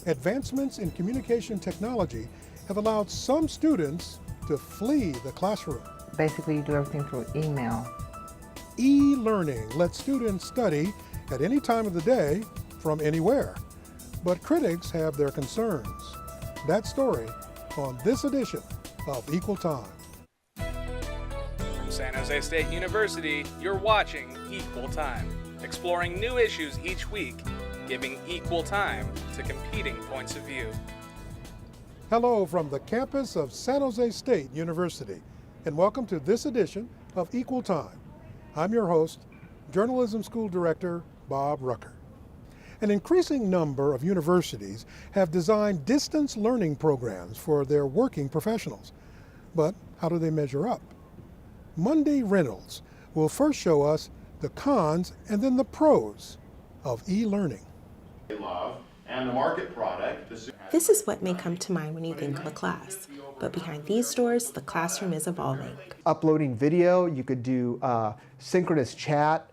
Advancements in communication technology have allowed some students to flee the classroom. Basically, you do everything through email. E-learning lets students study at any time of the day from anywhere. But critics have their concerns. That story on this edition of Equal Time. From San Jose State University, you're watching Equal Time, exploring new issues each week, giving equal time to competing points of view. Hello from the campus of San Jose State University, and welcome to this edition of Equal Time. I'm your host, Journalism School Director Bob Rucker. An increasing number of universities have designed distance learning programs for their working professionals. But how do they measure up? Monday Reynolds will first show us the cons and then the pros of e-learning. And the market product. This is what may come to mind when you think of a class. But behind these doors, the classroom is evolving. Uploading video, you could do synchronous chat,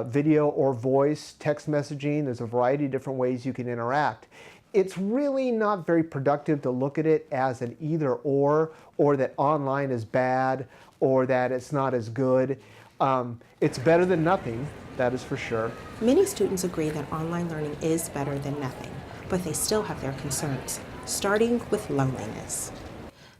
video or voice, text messaging. There's a variety of different ways you can interact. It's really not very productive to look at it as an either or that online is bad, or that it's not as good. It's better than nothing, that is for sure. Many students agree that online learning is better than nothing, but they still have their concerns, starting with loneliness.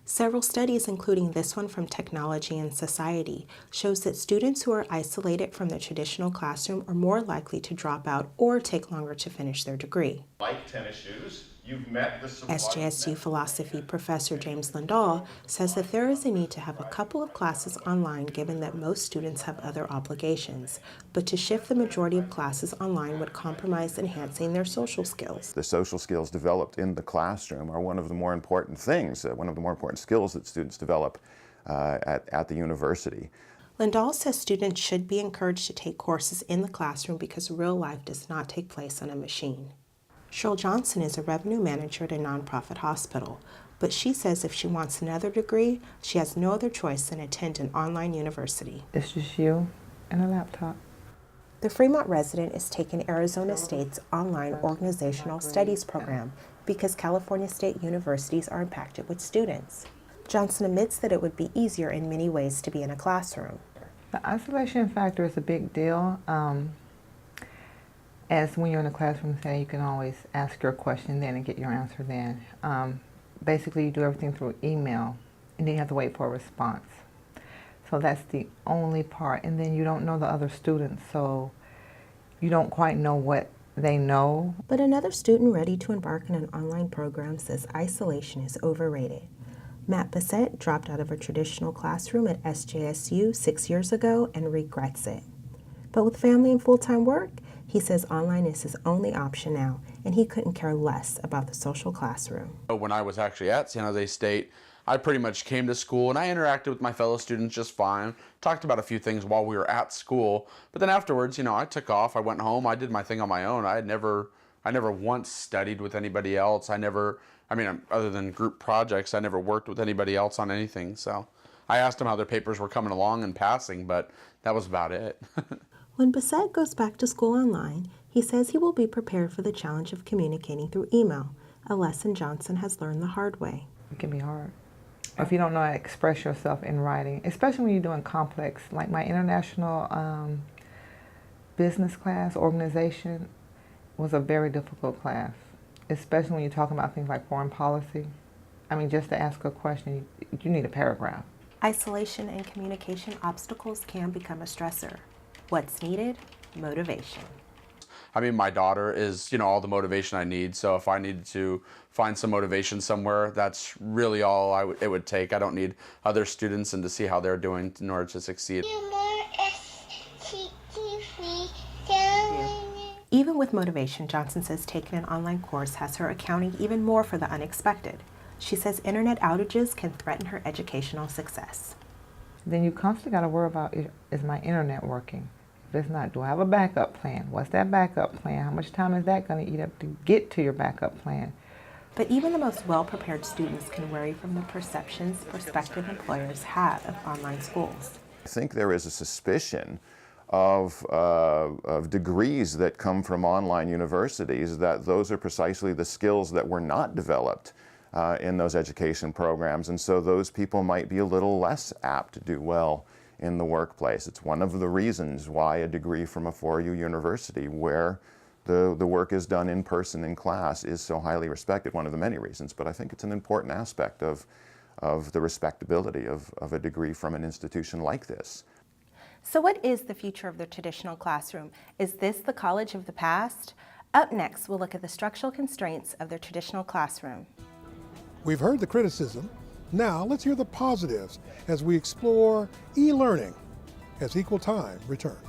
Several studies, including this one from Technology and Society, shows that students who are isolated from the traditional classroom are more likely to drop out or take longer to finish their degree. Like tennis shoes, you've met the supply. SJSU philosophy professor James Lindahl says that there is a need to have a couple of classes online given that most students have other obligations, but to shift the majority of classes online would compromise enhancing their social skills. The social skills developed in the classroom are one of the more important things, one of the more important skills that students develop at the university. Lindahl says students should be encouraged to take courses in the classroom because real life does not take place on a machine. Cheryl Johnson is a revenue manager at a nonprofit hospital, but she says if she wants another degree, she has no other choice than attend an online university. It's just you and a laptop. The Fremont resident is taking Arizona State's online organizational studies program because California State universities are impacted with students. Johnson admits that it would be easier in many ways to be in a classroom. The isolation factor is a big deal. As when you're in a classroom setting, you can always ask your question then and get your answer then. Basically, you do everything through email, and then you have to wait for a response. So that's the only part. And then you don't know the other students, so you don't quite know what they know. But another student ready to embark on an online program says isolation is overrated. Matt Bissett dropped out of a traditional classroom at SJSU 6 years ago and regrets it. But with family and full-time work, he says online is his only option now, and he couldn't care less about the social classroom. When I was actually at San Jose State, I pretty much came to school and I interacted with my fellow students just fine, talked about a few things while we were at school, but then afterwards, I took off, I went home, I did my thing on my own. I never once studied with anybody else. Other than group projects, I never worked with anybody else on anything, so I asked them how their papers were coming along and passing, but that was about it. When Bissett goes back to school online, he says he will be prepared for the challenge of communicating through email, a lesson Johnson has learned the hard way. It can be hard. If you don't know how to express yourself in writing, especially when you're doing complex, like my international business class, organization, was a very difficult class, especially when you're talking about things like foreign policy. Just to ask a question, you need a paragraph. Isolation and communication obstacles can become a stressor. What's needed? Motivation. My daughter is, all the motivation I need, so if I needed to find some motivation somewhere, that's really all it would take. I don't need other students and to see how they're doing in order to succeed. Even with motivation, Johnson says taking an online course has her accounting even more for the unexpected. She says internet outages can threaten her educational success. Then you constantly got to worry about, is my internet working? If it's not, do I have a backup plan? What's that backup plan? How much time is that going to eat up to get to your backup plan? But even the most well-prepared students can worry from the perceptions prospective employers have of online schools. I think there is a suspicion of degrees that come from online universities, that those are precisely the skills that were not developed in those education programs, and so those people might be a little less apt to do well in the workplace. It's one of the reasons why a degree from a 4U university, where the work is done in person in class, is so highly respected. One of the many reasons, but I think it's an important aspect of the respectability of a degree from an institution like this. So what is the future of the traditional classroom? Is this the college of the past? Up next, we'll look at the structural constraints of the traditional classroom. We've heard the criticism. Now let's hear the positives as we explore e-learning as Equal Time returns.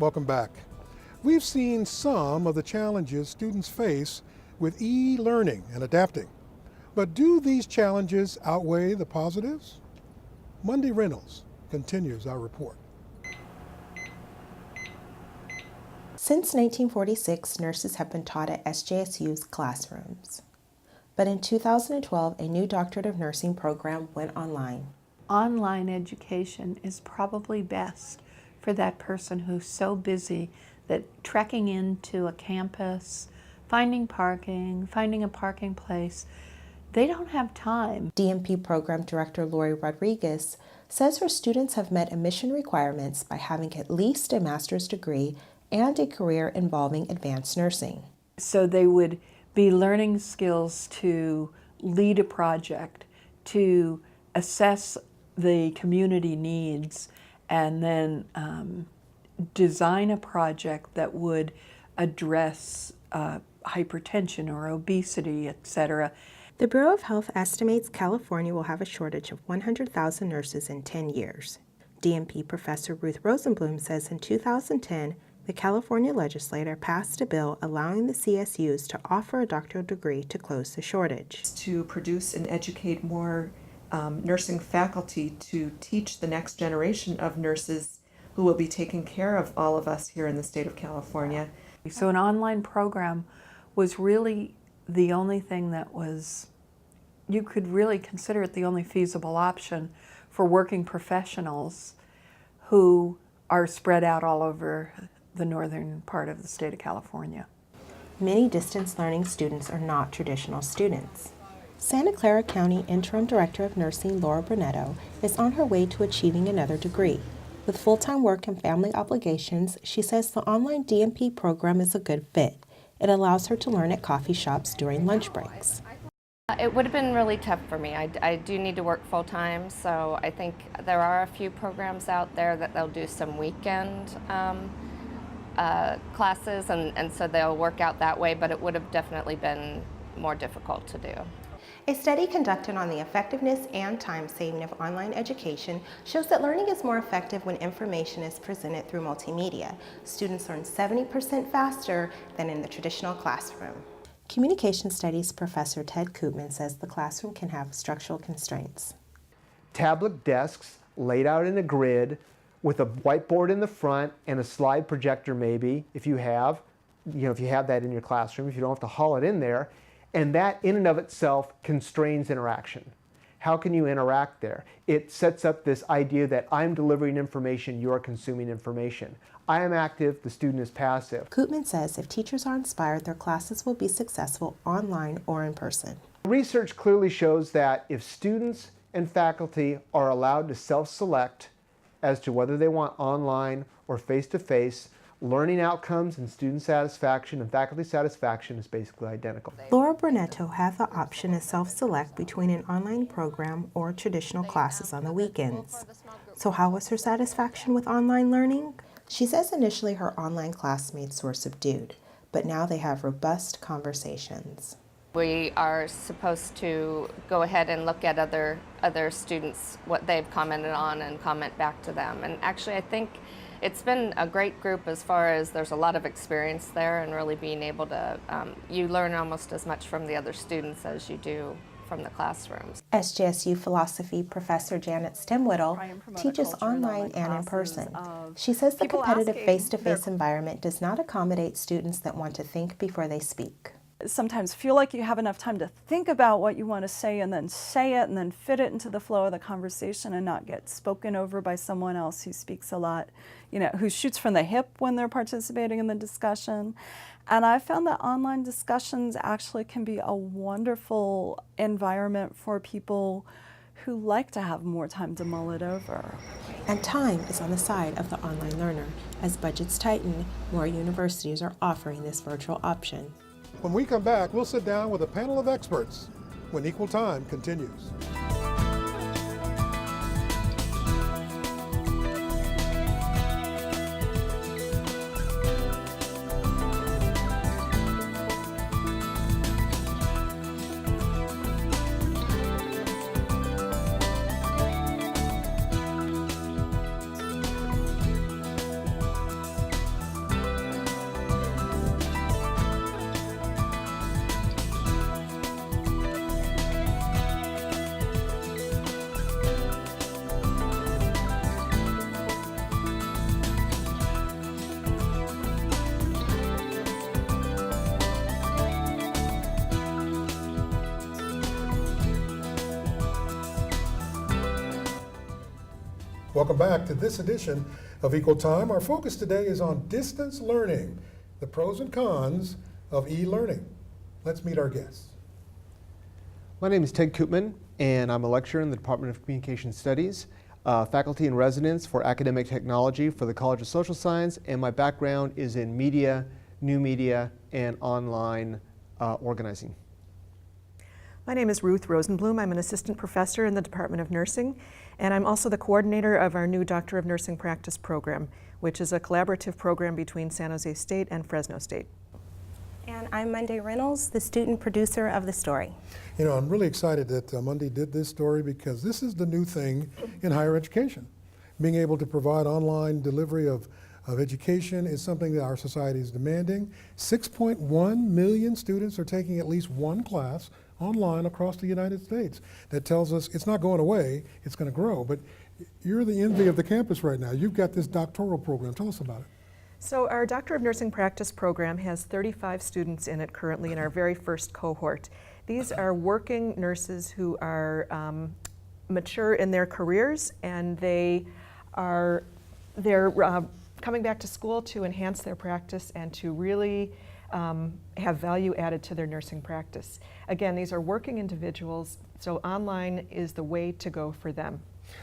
Welcome back. We've seen some of the challenges students face with e-learning and adapting. But do these challenges outweigh the positives? Monday Reynolds continues our report. Since 1946, nurses have been taught at SJSU's classrooms. But in 2012, a new Doctorate of Nursing program went online. Online education is probably best for that person who's so busy that trekking into a campus, finding parking, finding a parking place, they don't have time. DMP Program Director Lori Rodriguez says her students have met admission requirements by having at least a master's degree and a career involving advanced nursing. So they would be learning skills to lead a project, to assess the community needs, and then design a project that would address hypertension or obesity, etc. The Bureau of Health estimates California will have a shortage of 100,000 nurses in 10 years. DMP Professor Ruth Rosenblum says in 2010, the California legislature passed a bill allowing the CSUs to offer a doctoral degree to close the shortage. To produce and educate more nursing faculty to teach the next generation of nurses who will be taking care of all of us here in the state of California. So an online program was really the only thing that was, you could really consider it the only feasible option for working professionals who are spread out all over the northern part of the state of California. Many distance learning students are not traditional students. Santa Clara County Interim Director of Nursing Laura Brunetto is on her way to achieving another degree. With full-time work and family obligations, she says the online DMP program is a good fit. It allows her to learn at coffee shops during lunch breaks. It would have been really tough for me. I do need to work full-time, so I think there are a few programs out there that they'll do some weekend classes, and so they'll work out that way, but it would have definitely been more difficult to do. A study conducted on the effectiveness and time saving of online education shows that learning is more effective when information is presented through multimedia. Students learn 70% faster than in the traditional classroom. Communication Studies Professor Ted Koopman says the classroom can have structural constraints. Tablet desks laid out in a grid with a whiteboard in the front and a slide projector maybe, if you have that in your classroom, if you don't have to haul it in there. And that in and of itself constrains interaction. How can you interact there? It sets up this idea that I'm delivering information, you're consuming information. I am active, the student is passive. Koopman says if teachers are inspired, their classes will be successful online or in person. Research clearly shows that if students and faculty are allowed to self-select as to whether they want online or face-to-face, learning outcomes and student satisfaction and faculty satisfaction is basically identical. Laura Brunetto had the option to self-select between an online program or traditional classes on the weekends. So how was her satisfaction with online learning? She says initially her online classmates were subdued, but now they have robust conversations. We are supposed to go ahead and look at other students, what they've commented on, and comment back to them. And actually, I think it's been a great group as far as there's a lot of experience there, and really being able to, you learn almost as much from the other students as you do from the classrooms. SJSU philosophy professor Janet Stemwhittle teaches online and in person. She says the competitive face-to-face environment does not accommodate students that want to think before they speak. Sometimes feel like you have enough time to think about what you want to say and then fit it into the flow of the conversation and not get spoken over by someone else who speaks a lot, who shoots from the hip when they're participating in the discussion. And I found that online discussions actually can be a wonderful environment for people who like to have more time to mull it over. And time is on the side of the online learner. As budgets tighten, more universities are offering this virtual option. When we come back, we'll sit down with a panel of experts when Equal Time continues. Welcome back to this edition of Equal Time. Our focus today is on distance learning, the pros and cons of e-learning. Let's meet our guests. My name is Ted Koopman, and I'm a lecturer in the Department of Communication Studies, faculty in residence for academic technology for the College of Social Science, and my background is in media, new media, and online organizing. My name is Ruth Rosenblum. I'm an assistant professor in the Department of Nursing, and I'm also the coordinator of our new Doctor of Nursing Practice program, which is a collaborative program between San Jose State and Fresno State. And I'm Monday Reynolds, the student producer of the story. You know, I'm really excited that Monday did this story because this is the new thing in higher education. Being able to provide online delivery of education is something that our society is demanding. 6.1 million students are taking at least one class online across the United States. That tells us it's not going away, it's going to grow. But you're the envy of the campus right now. You've got this doctoral program. Tell us about it. So our Doctor of Nursing Practice program has 35 students in it currently in our very first cohort. These are working nurses who are mature in their careers, and they're coming back to school to enhance their practice and to really have value added to their nursing practice. Again, these are working individuals, so online is the way to go for them.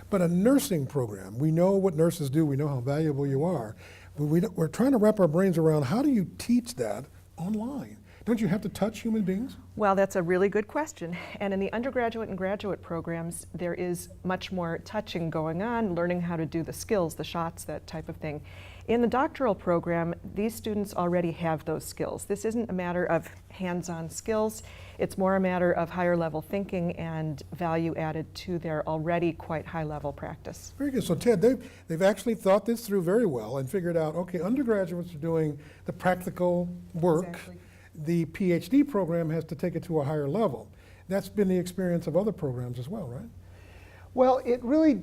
But a nursing program, we know what nurses do, we know how valuable you are, but we're trying to wrap our brains around how do you teach that online? Don't you have to touch human beings? Well, that's a really good question. And in the undergraduate and graduate programs, there is much more touching going on, learning how to do the skills, the shots, that type of thing. In the doctoral program, these students already have those skills. This isn't a matter of hands-on skills. It's more a matter of higher level thinking and value added to their already quite high level practice. Very good. So Ted, they've actually thought this through very well and figured out, okay, undergraduates are doing the practical work. Exactly. The PhD program has to take it to a higher level. That's been the experience of other programs as well, right? Well, it really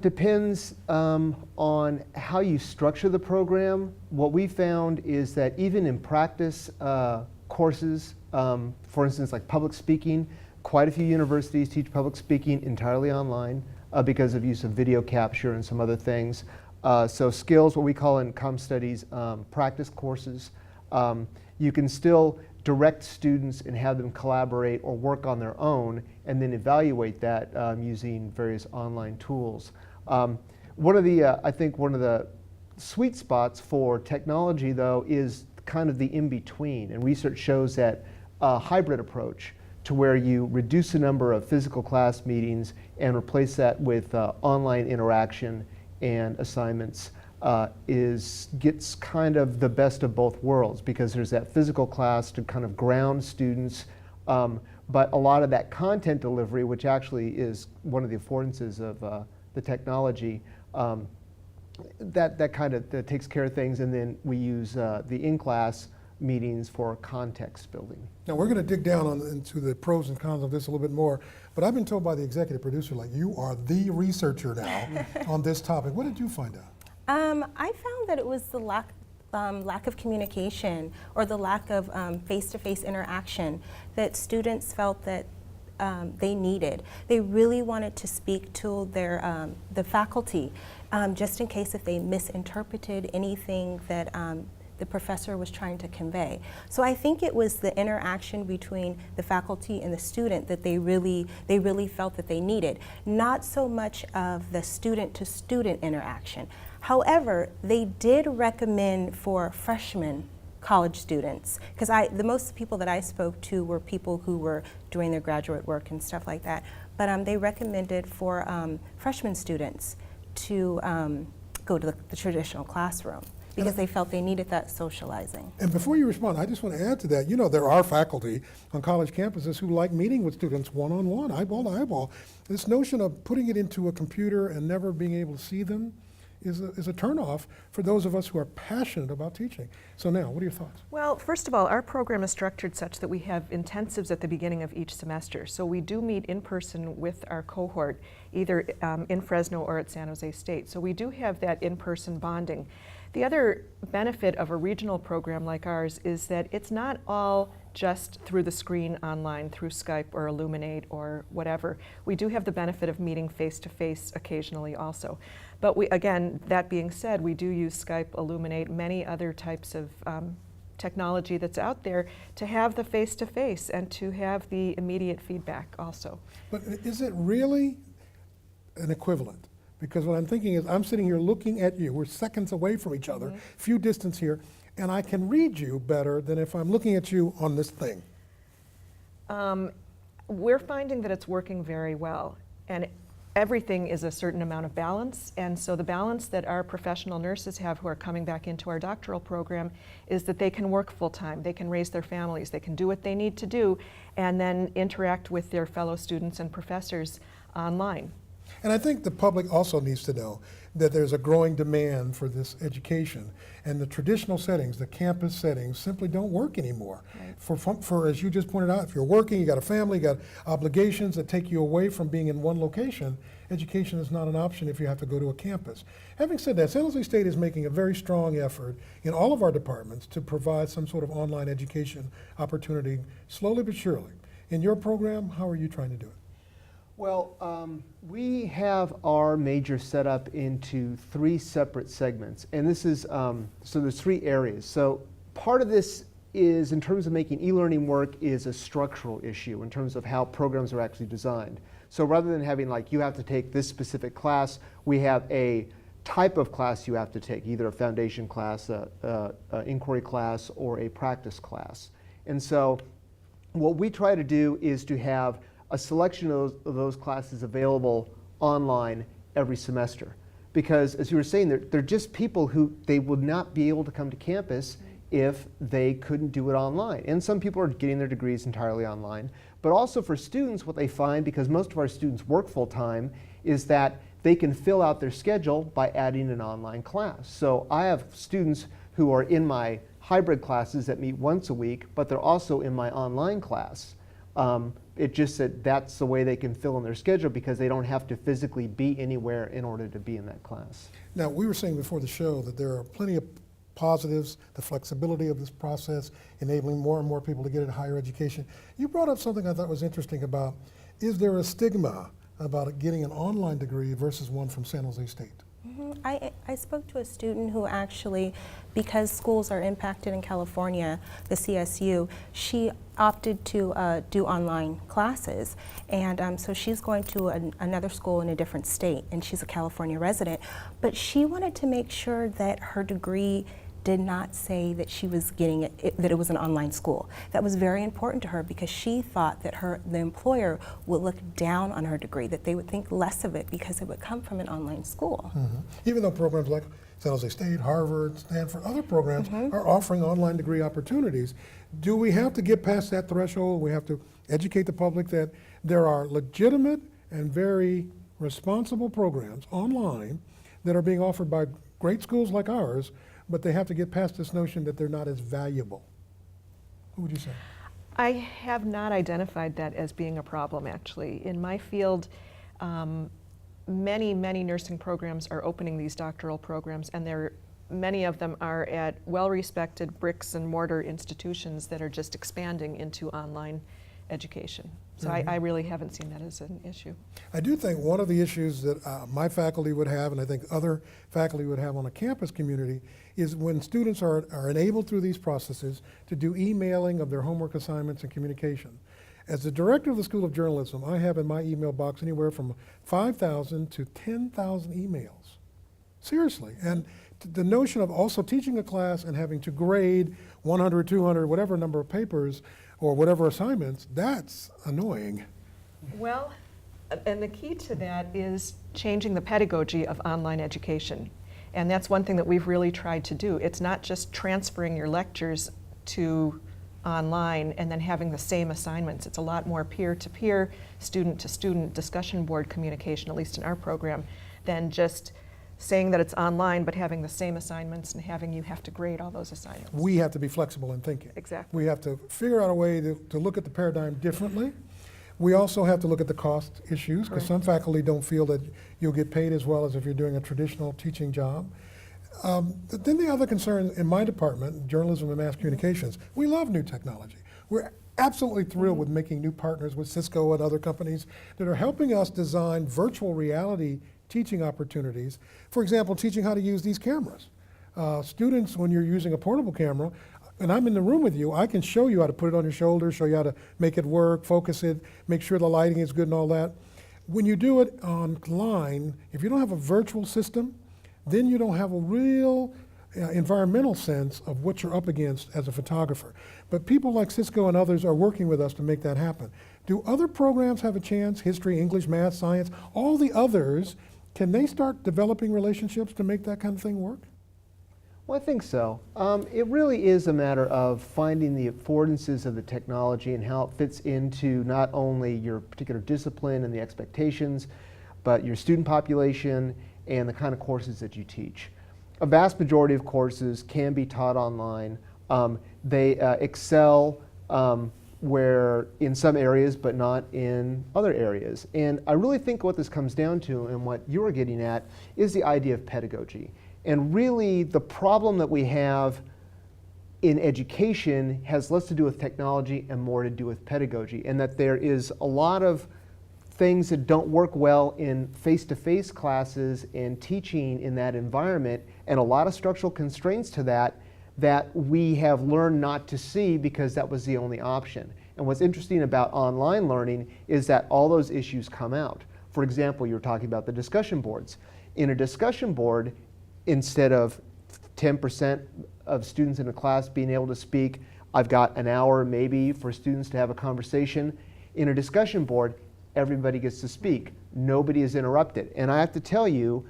depends on how you structure the program. What we found is that even in practice courses, for instance, like public speaking, quite a few universities teach public speaking entirely online because of use of video capture and some other things. So skills, what we call in comm studies, practice courses, you can still direct students and have them collaborate or work on their own and then evaluate that using various online tools. One of the, I think one of the sweet spots for technology though is kind of the in-between, and research shows that a hybrid approach to where you reduce the number of physical class meetings and replace that with online interaction and assignments gets kind of the best of both worlds, because there's that physical class to kind of ground students, but a lot of that content delivery, which actually is one of the affordances of the technology, that kind of takes care of things, and then we use the in-class meetings for context building. Now we're going to dig down into the pros and cons of this a little bit more, but I've been told by the executive producer, like, you are the researcher now on this topic. What did you find out? I found that it was the lack of communication, or the lack of face-to-face interaction that students felt that they needed. They really wanted to speak to the faculty, just in case if they misinterpreted anything that the professor was trying to convey. So I think it was the interaction between the faculty and the student that they really felt that they needed, not so much of the student-to-student interaction. However, they did recommend for freshmen college students, because the most people that I spoke to were people who were doing their graduate work and stuff like that, but they recommended for freshman students to go to the traditional classroom, because they felt they needed that socializing. And before you respond, I just want to add to that, you know, there are faculty on college campuses who like meeting with students one-on-one, eyeball to eyeball. This notion of putting it into a computer and never being able to see them is a turnoff for those of us who are passionate about teaching. So now, what are your thoughts? Well, first of all, our program is structured such that we have intensives at the beginning of each semester. So we do meet in person with our cohort, either in Fresno or at San Jose State. So we do have that in-person bonding. The other benefit of a regional program like ours is that it's not all just through the screen online, through Skype or Illuminate or whatever. We do have the benefit of meeting face-to-face occasionally also. But we, again, that being said, we do use Skype, Illuminate, many other types of technology that's out there to have the face-to-face and to have the immediate feedback also. But is it really an equivalent? Because what I'm thinking is, I'm sitting here looking at you, we're seconds away from each other, few distance here, and I can read you better than if I'm looking at you on this thing. We're finding that it's working very well, and everything is a certain amount of balance, and so the balance that our professional nurses have who are coming back into our doctoral program is that they can work full-time, they can raise their families, they can do what they need to do, and then interact with their fellow students and professors online. And I think the public also needs to know that there's a growing demand for this education, and the traditional settings, the campus settings, simply don't work anymore. Right. For as you just pointed out, if you're working, you got a family, you got obligations that take you away from being in one location, education is not an option if you have to go to a campus. Having said that, San Jose State is making a very strong effort in all of our departments to provide some sort of online education opportunity, slowly but surely. In your program, how are you trying to do it? Well, we have our major set up into 3 separate segments, and this is, so there's 3 areas. So part of this is, in terms of making e-learning work, is a structural issue in terms of how programs are actually designed. So rather than having, like, you have to take this specific class, we have a type of class you have to take, either a foundation class, a inquiry class, or a practice class. And so what we try to do is to have a selection of those classes available online every semester. Because, as you were saying, they're just people who they would not be able to come to campus if they couldn't do it online. And some people are getting their degrees entirely online. But also for students, what they find, because most of our students work full-time, is that they can fill out their schedule by adding an online class. So I have students who are in my hybrid classes that meet once a week, but they're also in my online class. It just that that's the way they can fill in their schedule, because they don't have to physically be anywhere in order to be in that class. Now, we were saying before the show that there are plenty of positives, the flexibility of this process, enabling more and more people to get into higher education. You brought up something I thought was interesting about, is there a stigma about getting an online degree versus one from San Jose State? I spoke to a student who actually, because schools are impacted in California, the CSU, she opted to do online classes. And so she's going to another school in a different state, and she's a California resident. But she wanted to make sure that her degree did not say that she was getting that it was an online school. That was very important to her because she thought that the employer would look down on her degree, that they would think less of it because it would come from an online school. Even though programs like San Jose State, Harvard, Stanford, other programs are offering online degree opportunities, do we have to get past that threshold? We have to educate the public that there are legitimate and very responsible programs online that are being offered by great schools like ours, but they have to get past this notion that they're not as valuable. What would you say? I have not identified that as being a problem, actually. In my field, many nursing programs are opening these doctoral programs, and many of them are at well-respected bricks and mortar institutions that are just expanding into online education. So I really haven't seen that as an issue. I do think one of the issues that my faculty would have, and I think other faculty would have on a campus community, is when students are enabled through these processes to do emailing of their homework assignments and communication. As the director of the School of Journalism, I have in my email box anywhere from 5,000 to 10,000 emails. Seriously. And the notion of also teaching a class and having to grade 100, 200, whatever number of papers or whatever assignments, that's annoying. Well, and the key to that is changing the pedagogy of online education. And that's one thing that we've really tried to do. It's not just transferring your lectures to online and then having the same assignments. It's a lot more peer-to-peer, student-to-student discussion board communication, at least in our program, than just saying that it's online but having the same assignments and having you have to grade all those assignments. We have to be flexible in thinking. Exactly. We have to figure out a way to look at the paradigm differently. We also have to look at the cost issues, because some faculty don't feel that you'll get paid as well as if you're doing a traditional teaching job. Then the other concern in my department, journalism and mass communications, we love new technology. We're absolutely thrilled with making new partners with Cisco and other companies that are helping us design virtual reality teaching opportunities. For example, teaching how to use these cameras. Students, when you're using a portable camera, and I'm in the room with you, I can show you how to put it on your shoulder, show you how to make it work, focus it, make sure the lighting is good and all that. When you do it online, if you don't have a virtual system, then you don't have a real environmental sense of what you're up against as a photographer. But people like Cisco and others are working with us to make that happen. Do other programs have a chance? History, English, math, science, all the others, can they start developing relationships to make that kind of thing work? Well, I think so. It really is a matter of finding the affordances of the technology and how it fits into not only your particular discipline and the expectations, but your student population and the kind of courses that you teach. A vast majority of courses can be taught online. They excel where in some areas, but not in other areas. And I really think what this comes down to, and what you're getting at, is the idea of pedagogy. And really, the problem that we have in education has less to do with technology and more to do with pedagogy, and that there is a lot of things that don't work well in face-to-face classes and teaching in that environment, and a lot of structural constraints to that that we have learned not to see because that was the only option. And what's interesting about online learning is that all those issues come out. For example, you were talking about the discussion boards. In a discussion board, instead of 10% of students in a class being able to speak, I've got an hour maybe for students to have a conversation. In a discussion board, everybody gets to speak. Nobody is interrupted. And I have to tell you,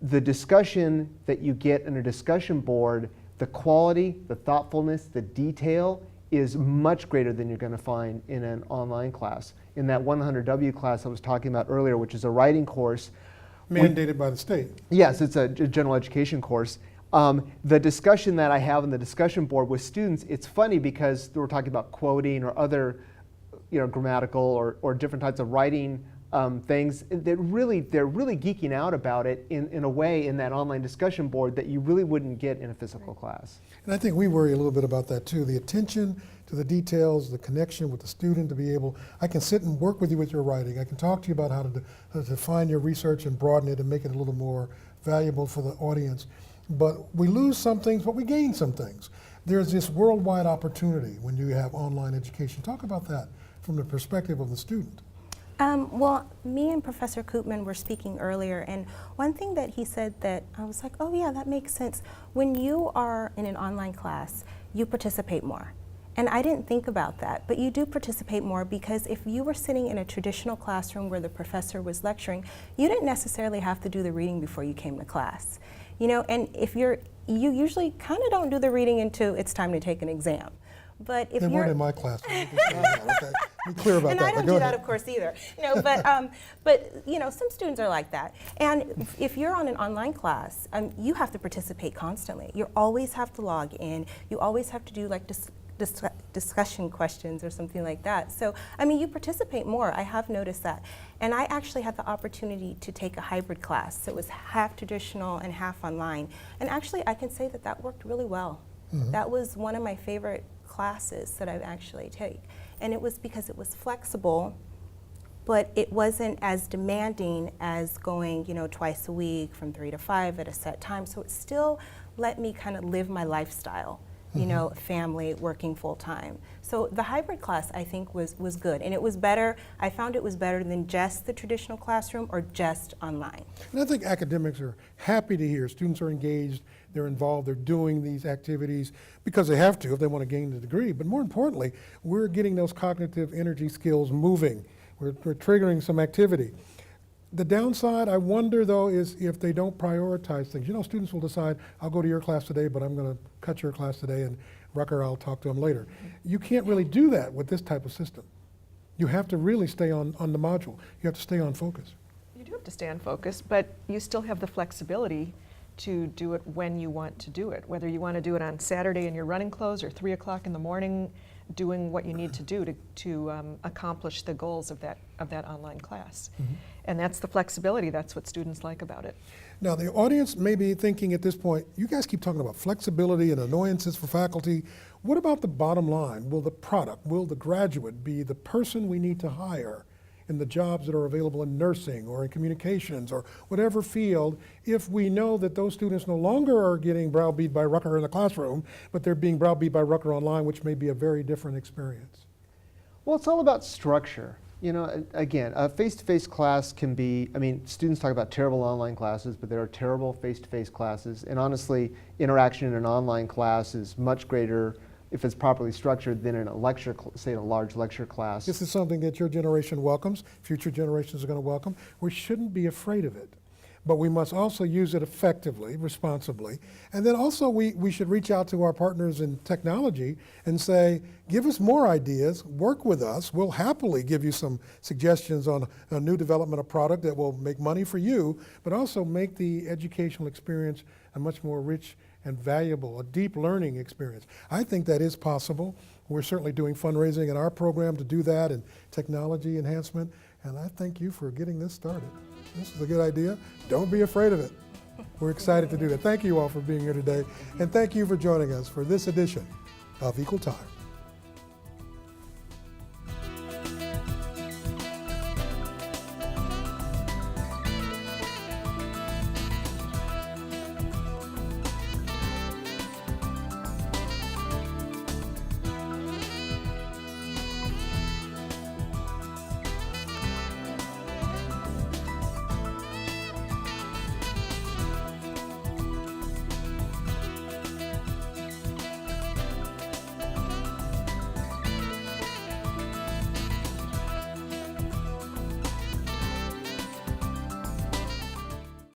the discussion that you get in a discussion board, the quality, the thoughtfulness, the detail is much greater than you're going to find in an online class. In that 100W class I was talking about earlier, which is a writing course, mandated by the state. Yes, it's a general education course. The discussion that I have on the discussion board with students, it's funny because we're talking about quoting or other, grammatical or different types of writing things. They're really geeking out about it in a way in that online discussion board that you really wouldn't get in a physical class. And I think we worry a little bit about that too. The attention to the details, the connection with the student to be able, I can sit and work with you with your writing. I can talk to you about how to define your research and broaden it and make it a little more valuable for the audience. But we lose some things, but we gain some things. There's this worldwide opportunity when you have online education. Talk about that from the perspective of the student. Well, me and Professor Koopman were speaking earlier, and one thing that he said that I was like, oh yeah, that makes sense. When you are in an online class, you participate more. And I didn't think about that, but you do participate more because if you were sitting in a traditional classroom where the professor was lecturing, you didn't necessarily have to do the reading before you came to class. You know, and if you usually kind of don't do the reading until it's time to take an exam. But if they you're weren't in my class. Okay. Be clear about and that. I don't do that, of course, either. No, but you know, some students are like that. And if you're on an online class, you have to participate constantly. You always have to log in. You always have to do like discussion questions or something like that. So, I mean, you participate more. I have noticed that. And I actually had the opportunity to take a hybrid class. So it was half traditional and half online. And actually, I can say that that worked really well. Mm-hmm. That was one of my favorite classes that I've actually take. And it was because it was flexible, but it wasn't as demanding as going, you know, twice a week from 3 to 5 at a set time. So it still let me kind of live my lifestyle, you know, family, working full time. So the hybrid class, I think, was good. And it was better, I found it was better than just the traditional classroom or just online. And I think academics are happy to hear students are engaged, they're involved, they're doing these activities because they have to if they want to gain the degree. But more importantly, we're getting those cognitive energy skills moving. We're triggering some activity. The downside, I wonder though, is if they don't prioritize things. You know, students will decide, I'll go to your class today, but I'm going to cut your class today, and Rucker, I'll talk to them later. You can't really do that with this type of system. You have to really stay on the module. You have to stay on focus. You do have to stay on focus, but you still have the flexibility to do it when you want to do it, whether you want to do it on Saturday in your running clothes or 3 o'clock in the morning, doing what you need to do to accomplish the goals of that online class. Mm-hmm. And that's the flexibility. That's what students like about it. Now, the audience may be thinking at this point, you guys keep talking about flexibility and annoyances for faculty. What about the bottom line? Will the product, will the graduate be the person we need to hire in the jobs that are available in nursing or in communications or whatever field, if we know that those students no longer are getting browbeat by Rucker in the classroom, but they're being browbeat by Rucker online, which may be a very different experience? Well, it's all about structure. You know, again, a face-to-face class can be, I mean, students talk about terrible online classes, but there are terrible face-to-face classes. And honestly, interaction in an online class is much greater if it's properly structured than in a lecture, say in a large lecture class. This is something that your generation welcomes, future generations are going to welcome. We shouldn't be afraid of it, but we must also use it effectively, responsibly. And then also we should reach out to our partners in technology and say, give us more ideas, work with us. We'll happily give you some suggestions on a new development of product that will make money for you, but also make the educational experience a much more rich and valuable, a deep learning experience. I think that is possible. We're certainly doing fundraising in our program to do that and technology enhancement. And I thank you for getting this started. This is a good idea. Don't be afraid of it. We're excited to do that. Thank you all for being here today. And thank you for joining us for this edition of Equal Time.